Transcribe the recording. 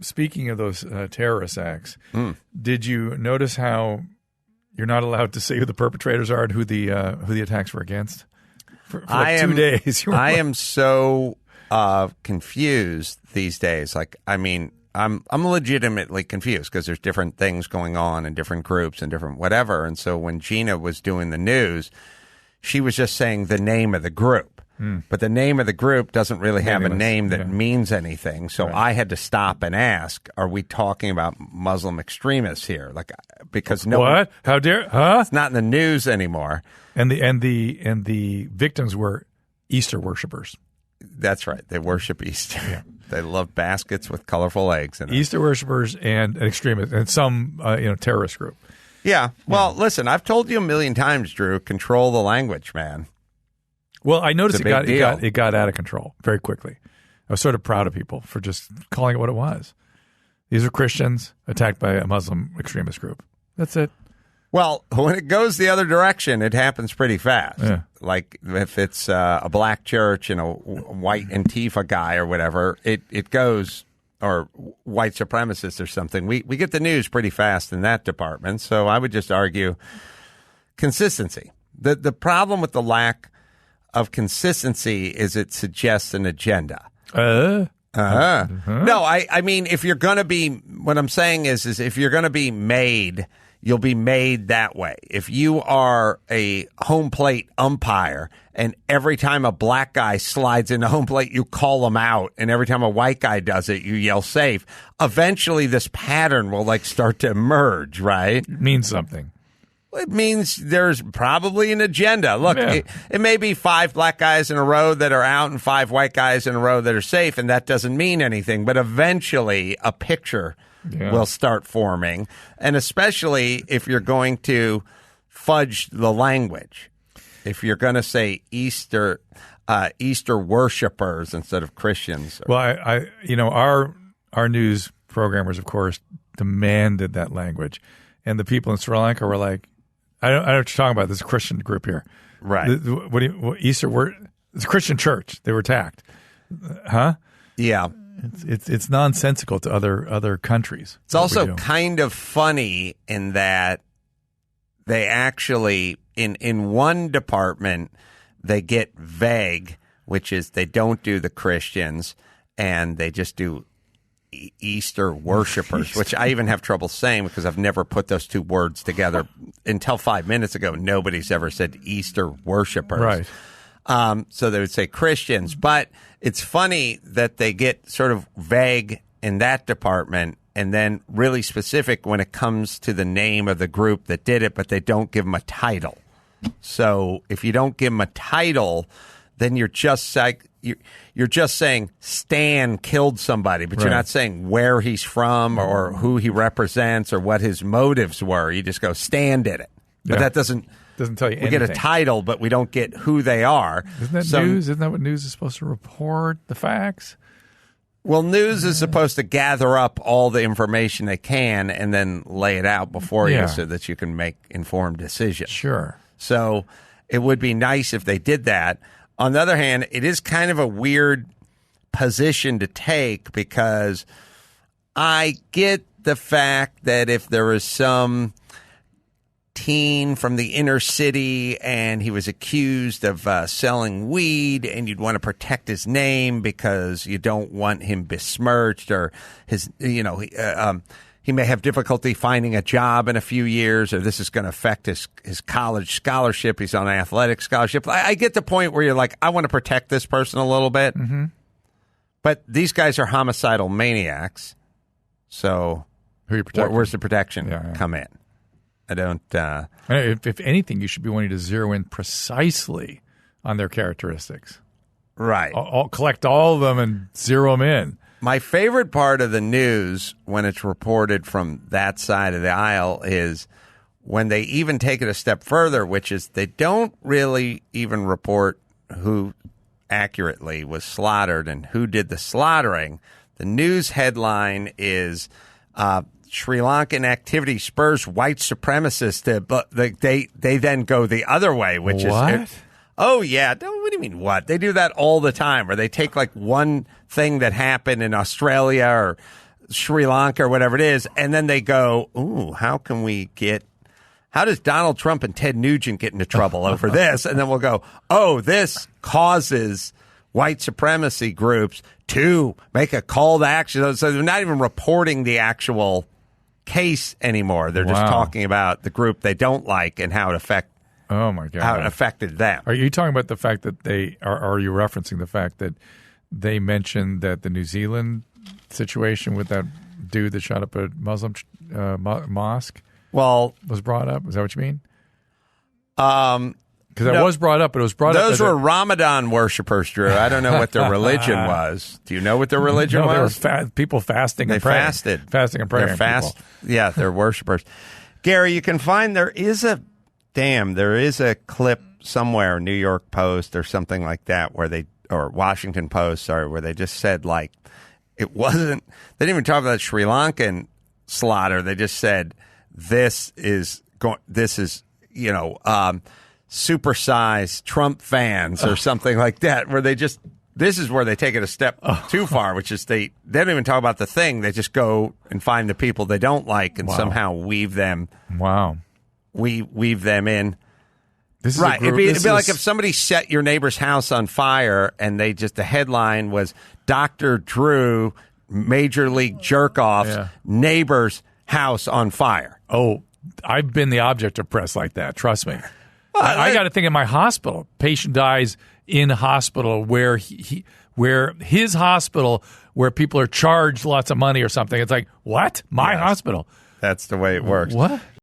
speaking of those terrorist acts, did you notice how you're not allowed to say who the perpetrators are and who the attacks were against? For like 2 days. I am so confused these days. Like, I mean, I'm legitimately confused because there's different things going on in different groups and different whatever. And so when Gina was doing the news, she was just saying the name of the group. But the name of the group doesn't really have a name that means anything. So I had to stop and ask, are we talking about Muslim extremists here? Like, because what? How dare? Huh? It's not in the news anymore. And the victims were Easter worshipers. That's right. They worship Easter. Yeah. They love baskets with colorful eggs in them. Easter worshipers and extremists and some terrorist group. Yeah. Well, listen, I've told you a million times, Drew, control the language, man. Well, I noticed it got out of control very quickly. I was sort of proud of people for just calling it what it was. These are Christians attacked by a Muslim extremist group. That's it. Well, when it goes the other direction, it happens pretty fast. Yeah. Like if it's a black church and a white Antifa guy or whatever, it goes, or white supremacists or something. We get the news pretty fast in that department. So I would just argue consistency. The problem with the lack of consistency is it suggests an agenda. No, I mean, if you're going to be, what I'm saying is if you're going to be made, you'll be made that way. If you are a home plate umpire and every time a black guy slides into home plate, you call him out, and every time a white guy does it, you yell safe, eventually this pattern will start to emerge, right? It means something. It means there's probably an agenda. Look, it may be 5 black guys in a row that are out and 5 white guys in a row that are safe, and that doesn't mean anything. But eventually a picture will start forming, and especially if you're going to fudge the language. If you're going to say Easter worshipers instead of Christians. Well, our news programmers, of course, demanded that language. And the people in Sri Lanka were like, I don't know what you're talking about. There's a Christian group here. Right. It's a Christian church. They were attacked. Huh? Yeah. It's nonsensical to other countries. It's also kind of funny in that they actually, in one department, they get vague, which is they don't do the Christians and they just do Easter worshipers, which I even have trouble saying because I've never put those two words together. Until 5 minutes ago, nobody's ever said Easter worshipers. Right. So they would say Christians. But it's funny that they get sort of vague in that department and then really specific when it comes to the name of the group that did it, but they don't give them a title. So if you don't give them a title, then you're just like you're just saying Stan killed somebody, but you're not saying where he's from or who he represents or what his motives were. You just go Stan did it, but that doesn't tell you anything. We get a title, but we don't get who they are. Isn't that news? Isn't that what news is supposed to report? The facts. Well, news is supposed to gather up all the information they can and then lay it out before you so that you can make informed decisions. Sure. So it would be nice if they did that. On the other hand, it is kind of a weird position to take because I get the fact that if there was some teen from the inner city and he was accused of selling weed and you'd want to protect his name because you don't want him besmirched or his, he may have difficulty finding a job in a few years, or this is going to affect his college scholarship. He's on an athletic scholarship. I get the point where you're like, I want to protect this person a little bit. Mm-hmm. But these guys are homicidal maniacs. So where's the protection come in? I don't. If anything, you should be wanting to zero in precisely on their characteristics. Right. Collect all of them and zero them in. My favorite part of the news when it's reported from that side of the aisle is when they even take it a step further, which is they don't really even report who accurately was slaughtered and who did the slaughtering. The news headline is Sri Lankan activity spurs white supremacists but they then go the other way, which what? is oh yeah. What do you mean what? They do that all the time, where they take like one thing that happened in Australia or Sri Lanka or whatever it is, and then they go, ooh, how does Donald Trump and Ted Nugent get into trouble over this? And then we'll go, oh, this causes white supremacy groups to make a call to action. So they're not even reporting the actual case anymore. They're just talking about the group they don't like and how it affected them. Are you talking about the fact that are you referencing the fact that they mentioned that the New Zealand situation with that dude that shot up a Muslim mosque was brought up? Is that what you mean? Because that was brought up, but it was brought up. Those were Ramadan worshipers, Drew. I don't know what their religion was. Do you know what their religion was? They were people fasting and praying. Fasting and praying. Yeah, they're worshipers. Gary, you can find there is a clip somewhere, New York Post or something like that, or Washington Post, where they just said, like, it wasn't, they didn't even talk about the Sri Lankan slaughter. They just said, this is supersized Trump fans or something like that, where this is where they take it a step too far, which is they don't even talk about the thing. They just go and find the people they don't like and somehow weave them. Wow. Weave them in. This is right. It'd be like if somebody set your neighbor's house on fire and the headline was Dr. Drew, Major League Jerk-Off's neighbor's house on fire. Oh, I've been the object of press like that. Trust me. I got to think in my hospital. Patient dies in hospital where his hospital, where people are charged lots of money or something. It's like, what? My hospital? That's the way it works. What?